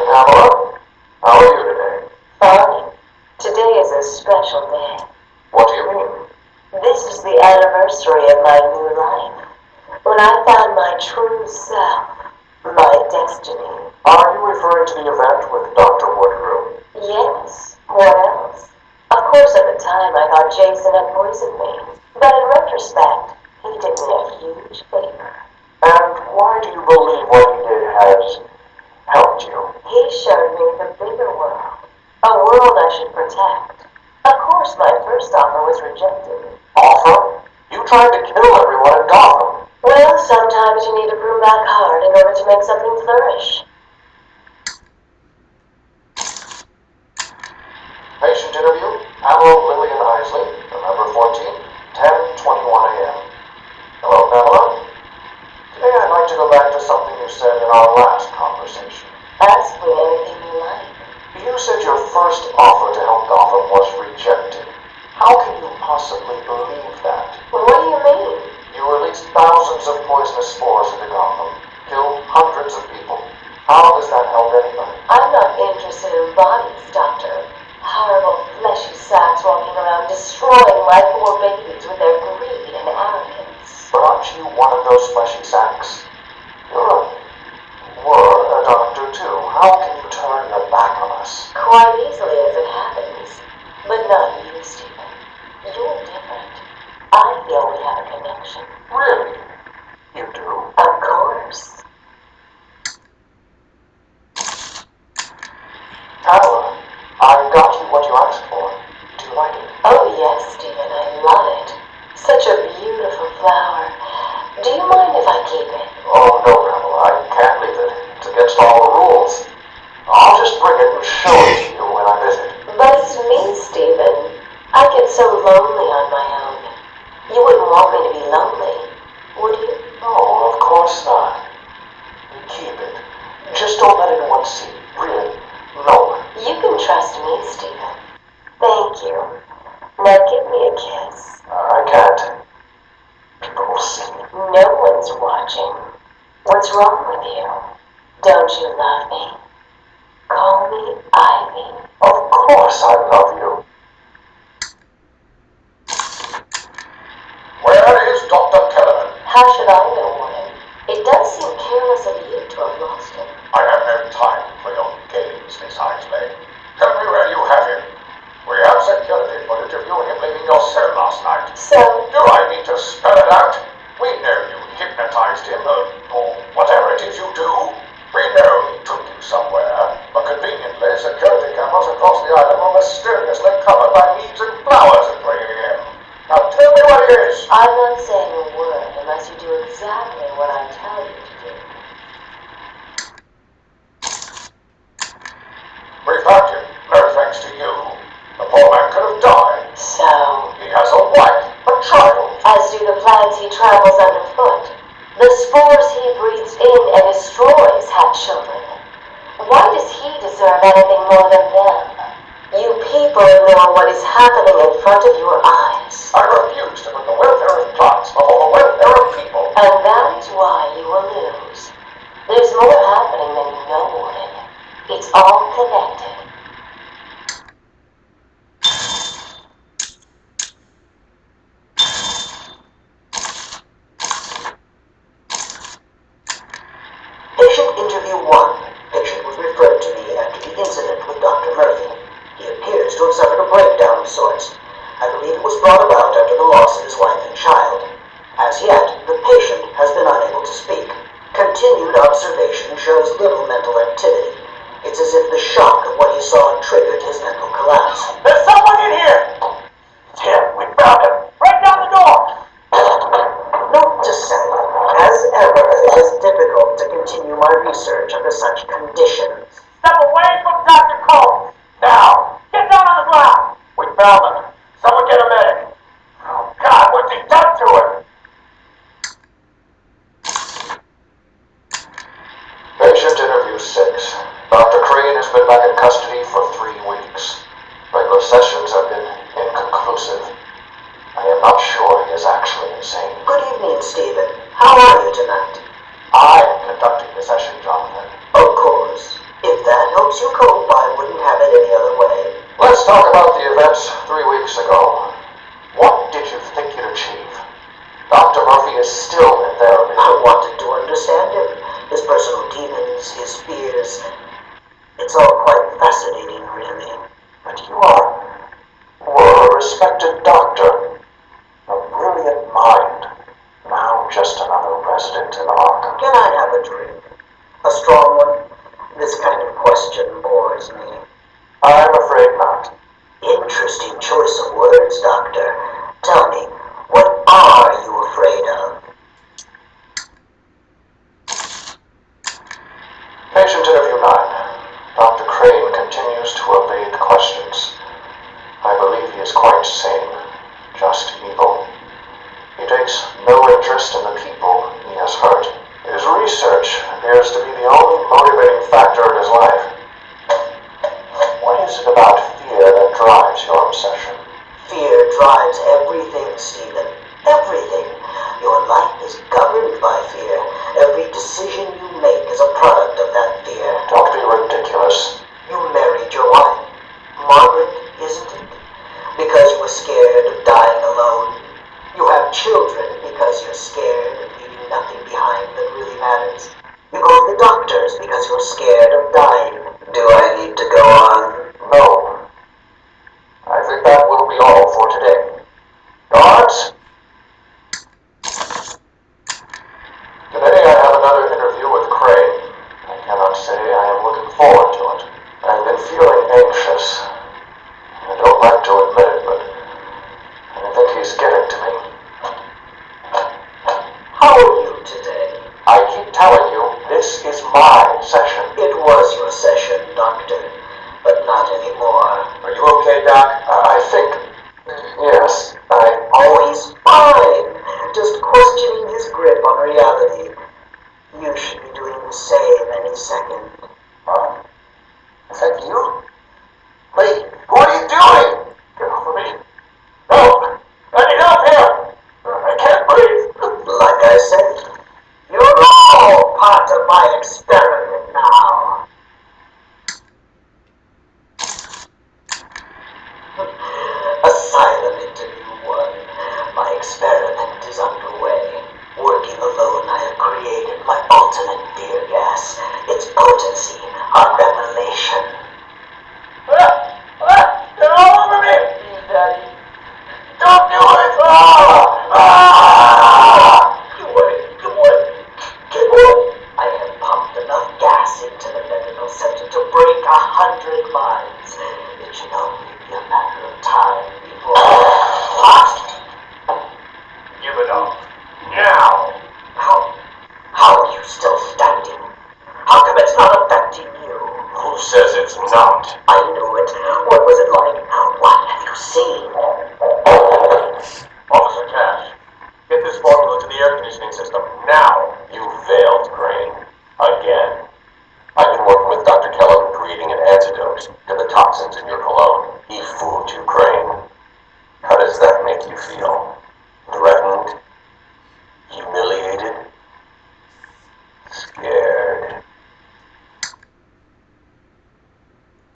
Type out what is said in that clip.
Pamela. How are you today? Fine. Today is a special day. What do you mean? This is the anniversary of my new life. When I found my true self, my destiny. Are you referring to the event with Dr. Woodrow? Yes. What else? Of course, at the time I thought Jason had poisoned me. But in retrospect, he did me a huge favor. And why do you believe what he did has helped you? He showed me the bigger world. A world I should protect. Of course, my first offer was rejected. Offer? You tried to kill everyone in Gotham. Well, sometimes you need to prove back hard in order to make something flourish. Patient interview, Pamela Lillian Isley, November 14th, 10:21 a.m. Hello, Pamela. Today I'd like to go back to something you said in our last conversation. Ask me anything you like. You said your first offer to help Gotham was rejected. How can you possibly believe that? What do you mean? You released thousands of poisonous spores into Gotham, killed hundreds of people. How does that help anybody? I'm not interested in bodies, Doctor. Horrible fleshy sacks walking around destroying life-born babies with their greed and arrogance. But aren't you one of those fleshy sacks? Were a doctor too. How can you turn your back on us? Quite easily as it happens. But not you, Stephen. You're different. I feel we have a connection. Really? You do? Of course. Pamela, I got you what you asked for. Do you like it? Oh yes, Stephen, I love it. Such a beautiful flower. Do you mind if I keep it? Oh no, Pamela, I can't leave it. It's against all the rules. I'll just bring it and show it to you when I visit. But it's me, Stephen. I get so lonely on my own. You wouldn't want me to be lonely, would you? No, of course not. You keep it. Just don't let anyone see. Really, no one. You can trust me, Stephen. Thank you. Now give me a kiss. I can't. People will see. No one's watching. What's wrong with you? Don't you love me? Call me Ivy. Of course I love you. Where is Dr. Kellerman? How should I know, Warren? It does seem careless of you to have lost him. I have no time for your games, Miss Isley. Tell me where you have him. We have security footage of you and him leaving your cell last night. So? Do I need to spell it out? We know you hypnotized him, or whatever it is you do. We know he took you somewhere, but conveniently, security cameras across the island were mysteriously covered by leaves and flowers at 3 a.m. Now tell me what it is. I'm not saying a word unless you do exactly what I tell you to do. We found him, no thanks to you. The poor man could have died. So? He has a wife, a child. As do the plants he travels underfoot. The spores he breathes in and destroys have children. Why does he deserve anything more than them? You people ignore what is happening in front of your eyes. I refuse to put the welfare of plants before the welfare of people. And that is why you will lose. There's more happening than you know, Warden. It's all connected. Patient interview 1. Patient was referred to me after the incident with Dr. Murphy. He appears to have suffered a breakdown of sorts. I believe it was brought about after the loss of his wife and child. As yet, the patient has been unable to speak. Continued observation shows little mental activity. It's as if the shock of what he saw triggered his mental collapse. There's someone in here! It's him. We found him. Break down the door! Note to self, as ever, it is difficult to continue my research under such conditions. Step away from Dr. Combs! Now! Get down on the ground! We found him. Someone get a medic. Oh, God, what's he done to him? Patient interview 6. Dr. Crane has been back in custody for 3 weeks. Regular sessions have been inconclusive. I am not sure he is actually insane. Good evening, Stephen. How are you tonight? I'm conducting the session, Jonathan. Of course. If that helps helps you cope, I wouldn't have it any other way. Let's talk about the events 3 weeks ago. What did you think you'd achieve? Dr. Murphy is still in therapy. I wanted to understand him, his personal demons, his fears. It's all quite fascinating, really. But you were a respected doctor, a brilliant mind. Now just another resident in Arkham. Can I have a drink? A strong one? This kind of question bores me. I'm afraid not. Interesting choice of words, Doctor. Tell me, what are you afraid of? Patient interview 9. Dr. Crane continues to evade questions. I believe he is quite sane, just evil. He takes no interest in the people he has hurt. His research appears to be the only motivating factor in his life. What is it about fear that drives your obsession? Fear drives everything, Stephen. Everything. Your life is governed by fear. Every decision you make is a product of that fear. Don't be ridiculous. You married your wife, Margaret, isn't it? Because you were scared of dying alone. You have children because you're scared of leaving nothing behind that really matters. You go to the doctors because you're scared of dying. Do I need to go on? No. I think that will be all for today. Guards? Today I have another interview with Crane. I cannot say I am looking forward to it. I've been feeling anxious. I don't like to admit it, but I think he's getting to me. How are you today? I keep telling you, this is my session. It was your session, Doctor, but not anymore. Are you okay, Doc? I think... Yes, Oh, he's fine. Just questioning his grip on reality. You should be doing the same any second. Is that you? Wait, what are you doing? Get off of me. Help! I need help here! I can't breathe. Like I said, you're all part of my experiment now. Asylum interview 1. My experiment is underway. Working alone, I have created my ultimate tear gas. Its potency, a revelation. Get all over me! Please, Daddy. Don't do it! Get away. I have pumped enough gas into the medical center to break 100 minds. It should only be a matter of time before... What? Give it up. Now! How are you still standing? How come it's not affecting you? Who says it's not? I knew it. What was it like? What have you seen? Officer Cash, get this formula to the air conditioning system now. You failed, Crane. Again. I've been working with Dr. Kelly